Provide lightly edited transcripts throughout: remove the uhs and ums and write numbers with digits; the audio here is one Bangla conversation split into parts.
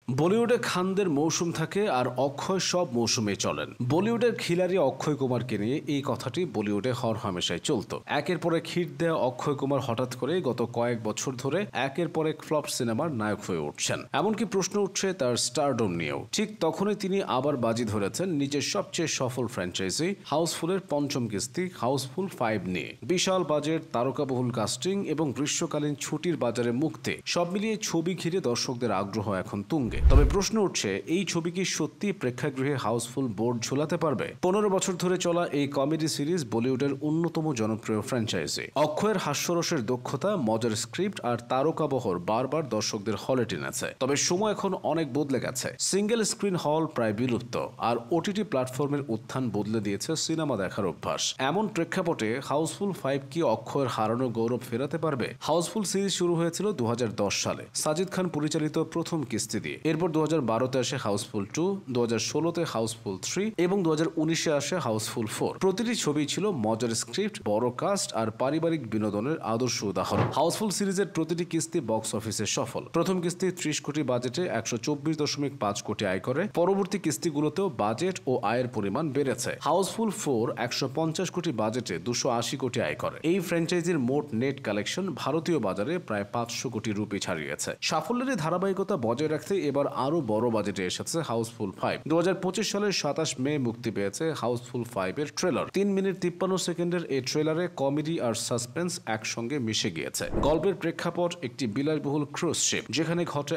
বলিউডে খানদের মৌসুম থাকে আর অক্ষয় সব মৌসুমে চলেন। বলিউডের খিলাড়ি অক্ষয় কুমারকে নিয়ে এই কথাটি বলিউডে হরহামেশাই চলত। একের পর এক হিট দেয়া অক্ষয় কুমার হঠাৎ করে গত কয়েক বছর ধরে একের পর এক ফ্লপ সিনেমার নায়ক হয়ে উঠছেন। এমনকি প্রশ্ন উঠছে তার স্টারডম নিয়েও। ঠিক তখনই তিনি আবার বাজি ধরেছেন নিজের সবচেয়ে সফল ফ্র্যাঞ্চাইজি হাউসফুলের পঞ্চম কিস্তি হাউসফুল 5 নিয়ে। বিশাল বাজেট, তারকাবহুল কাস্টিং এবং গ্রীষ্মকালীন ছুটির বাজারে মুক্তি, সব মিলিয়ে ছবি ঘিরে দর্শকদের আগ্রহ এখন তুঙ্গে। তবে প্রশ্ন উঠছে, এই ছবি কি সত্যি প্রেক্ষাগৃহে হাউসফুল বোর্ড ঝোলাতে পারবে? 15 বছর ধরে চলা এই কমেডি সিরিজ বলিউডের অন্যতম জনপ্রিয় ফ্র্যাঞ্চাইজি। অক্ষয়ের হাস্যরসের দক্ষতা, মজার স্ক্রিপ্ট আর তারকাবহর বারবার দর্শকদের হলে টেনেছে। তবে সময় এখন অনেক বদলে গেছে। সিঙ্গেল স্ক্রিন হল প্রায় বিলুপ্ত, আর ওটিটি প্ল্যাটফর্মের উত্থান বদলে দিয়েছে সিনেমা দেখার অভ্যাস। এমন প্রেক্ষাপটে হাউসফুল 5 কি অক্ষয়ের হারানো গৌরব ফেরাতে পারবে? হাউসফুল সিরিজ শুরু হয়েছিল 2010 সালে সাজিদ খান পরিচালিত প্রথম কিস্তি দিয়ে। এরপর 2012-তে আসে হাউসফুল 2, 2016-তে হাউসফুল 3 এবং 2019-এ আসে হাউসফুল 4। প্রতিটি ছবি ছিল মজার স্ক্রিপ্ট, বড় কাস্ট আর পারিবারিক বিনোদনের আদর্শ উদাহরণ। হাউসফুল সিরিজের প্রতিটি কিস্তি বক্স অফিসে সফল। প্রথম কিস্তি 30 কোটি বাজেটে 124.5 কোটি আয় করে। পরবর্তী কিস্তিগুলোতেও বাজেট ও আয়ের পরিমাণ বেড়েছে। হাউসফুল 4 150 কোটি বাজেটে 280 কোটি আয় করে। এই ফ্র্যাঞ্চাইজির মোট নেট কালেকশন ভারতীয় বাজারে প্রায় 500 কোটি রুপি ছাড়িয়েছে। সাফল্যের এই ধারাবাহিকতা বজায় রাখতে এবার আরো বড় বাজেটে এসেছে হাউসফুল 5। 2025 সালের 27 মে মুক্তি পেয়েছে হাউসফুল 5 এর ট্রেলার। 3 মিনিট 53 সেকেন্ডের এই ট্রেলারে কমেডি আর সাসপেন্স একসঙ্গে মিশে গিয়েছে। গল্পের প্রেক্ষাপট একটি বিলাসবহুল ক্রুজ শিপ, যেখানে ঘটে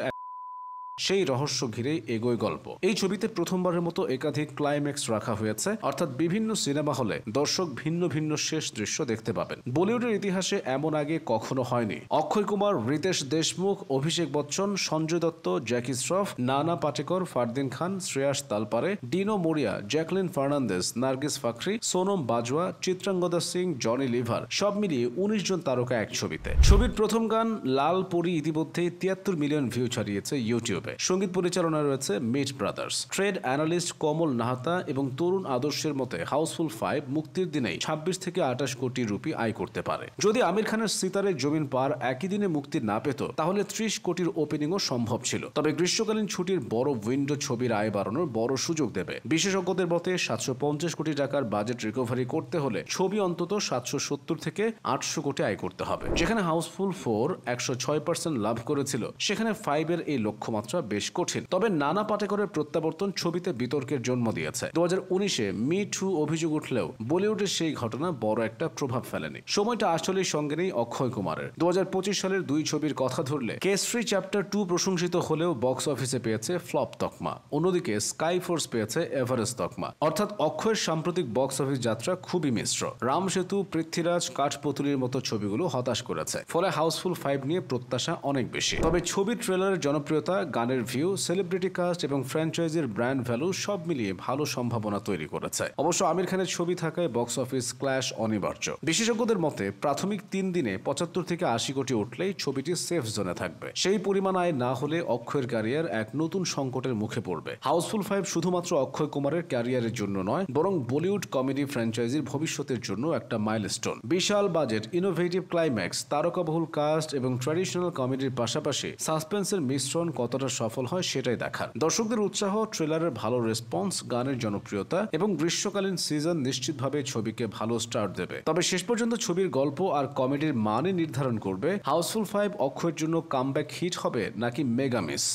সেই রহস্য ঘিরেই এগোয় গল্প। এই ছবিতে প্রথমবারের মতো একাধিক ক্লাইম্যাক্স রাখা হয়েছে, অর্থাৎ বিভিন্ন সিনেমা হলে দর্শক ভিন্ন ভিন্ন শেষ দৃশ্য দেখতে পাবেন। বলিউডের ইতিহাসে এমন আগে কখনো হয়নি। অক্ষয় কুমার, রিতেশ দেশমুখ, অভিষেক বচ্চন, সঞ্জয় দত্ত, জ্যাকি শ্রফ, নানা পাটেকর, ফারদিন খান, শ্রেয়াস তালপারে, ডিনো মোরিয়া, জ্যাকলিন ফার্নান্দেজ, নার্গিস ফাকরি, সোনম বাজওয়া, চিত্রাঙ্গদা সিং, জনি লিভার, সব মিলিয়ে 19 জন তারকা এক ছবিতে। ছবির প্রথম গান লাল পরি ইতিমধ্যেই 73 মিলিয়ন ভিউ ছাড়িয়েছে ইউটিউবে। সঙ্গীত পরিচালনা রয়েছে মিট ব্রাদার্স। ট্রেড অ্যানালিস্ট কমল নাহাতা এবং তরুণ আদর্শের মতে হাউসফুল 5 মুক্তির দিনেই 26 থেকে 28 কোটি রুপি আয় করতে পারে। যদি আমির খানের সিতারে জমিন পার একই দিনে মুক্তি না পেত, তাহলে 30 কোটির ওপেনিংও সম্ভব ছিল। তবে গ্রীষ্মকালীন ছুটির বড় উইন্ডো ছবির আয় বাড়ানোর বড় সুযোগ দেবে। বিশেষজ্ঞদের মতে 750 কোটি টাকার বাজেট রিকভারি করতে হলে ছবি অন্তত 770 থেকে 800 কোটি আয় করতে হবে। যেখানে হাউসফুল 4 106% লাভ করেছিল, সেখানে 5 এর এই লক্ষ্যমাত্রা বেশ কঠিন। তবে নানা পাটেকরের প্রত্যাবর্তন ছবিতে বিতর্কের জন্ম দিয়েছে। 2019-এ মি টু অভিযোগ উঠলেও বলিউডের সেই ঘটনা বড় একটা প্রভাব ফেলেনি। সময়টা আসলেই সঙ্গে নেই অক্ষয় কুমারের। 2025 সালের দুই ছবির কথা ধরলে কেসরি চ্যাপ্টার 2 প্রশংসিত হলেও বক্স অফিসে পেয়েছে ফ্লপ তকমা। অন্যদিকে স্কাই ফোর্স পেয়েছে এভারেস্ট তকমা। অর্থাৎ অক্ষয়ের সাম্প্রতিক বক্স অফিস যাত্রা খুবই মিশ্র। রাম সেতু, পৃথ্বীরাজ, কাঠপুতুলির মতো ছবিগুলো হতাশ করেছে। ফলে হাউসফুল 5 নিয়ে প্রত্যাশা অনেক বেশি। তবে ছবির ট্রেলারের জনপ্রিয়তা, গানের ভিউ, সেলিব্রিটি কাস্ট এবং ফ্র্যাঞ্চাইজির ব্র্যান্ড ভ্যালু সব মিলিয়ে ভালো সম্ভাবনা তৈরি করেছে। অবশ্য আমির খানের ছবি থাকায় বক্স অফিস ক্ল্যাশ অনিবার্য। বিশেষজ্ঞদের মতে প্রাথমিক 3 দিনে 75 থেকে 80 কোটি উঠলেই ছবিটি সেফ জোনে থাকবে। সেই পরিমাণ আয় না হলে অক্ষয়ের ক্যারিয়ার এক নতুন সংকটের মুখে পড়বে। হাউসফুল 5 শুধুমাত্র অক্ষয় কুমারের ক্যারিয়ারের জন্য নয়, বরং বলিউড কমেডি ফ্র্যাঞ্চাইজির ভবিষ্যতের জন্য একটা মাইলস্টোন। বিশাল বাজেট, ইনোভেটিভ ক্লাইম্যাক্স, তারকাবহুল কাস্ট এবং ট্র্যাডিশনাল কমেডির পাশাপাশি সাসপেন্সের মিশ্রণ কতটা সফল হয় সেটাই দেখার। দর্শকদের উৎসাহ, ট্রেলারের ভালো রেসপন্স, গানের জনপ্রিয়তা এবং গ্রীষ্মকালীন সিজন নিশ্চিতভাবে ছবিকে ভালো স্টার্ট দেবে। তবে শেষ পর্যন্ত ছবির গল্প আর কমেডির মানই নির্ধারণ করবে হাউসফুল 5 অক্ষয়ের জন্য কামব্যাক হিট হবে নাকি মেগা মিস।